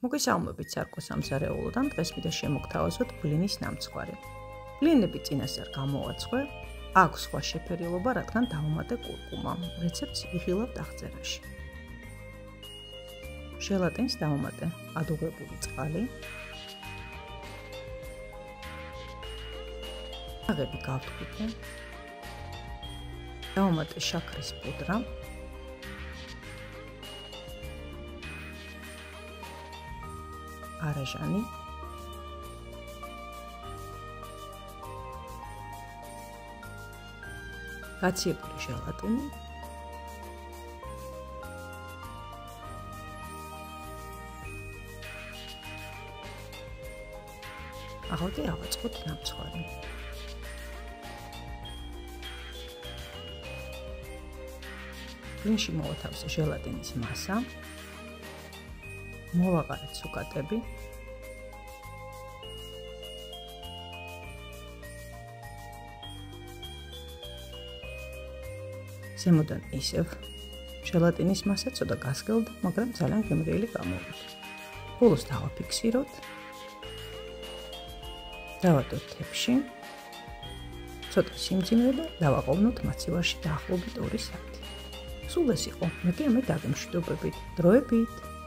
მოგესალმებით სარკოს სამზარეულოდან, დღეს მინდა შემოგთავაზოთ ბლინის ნამცხვარი. ბლინები წინასწარ გამოვაცხვე, აქვს სხვა შეფერილობა, რადგან დავუმატე კურკუმა. რეცეპტს იღილავთ აღწერაში. ჟელატინს დავუმატე ადუღებული წყალი. აღები გავთქვით. დავუმატე შაქრის პუდრა. არაჟანი, გაციებული ჟელატინი, ახლა კი ავაწყოთ ნამცხვარი. ბლინში მოვათავსე ჟელატინის მასა. მოვაყარეთ სუკატები. ზემოდან ისევ ჟელატინის მასა ცოტა გასგელდა, მაგრამ ძალიან გემრიელი გამოვიდა. ბოლოს დავაფიქსიროთ. დავადოთ თეფში. ცოტა სიმძიმე და დავაყოვნოთ მაცივარში დაახლოებით 2 საათი. სულ ეს იყო. მე კი ამით დაგემშვიდობებით. დროებით.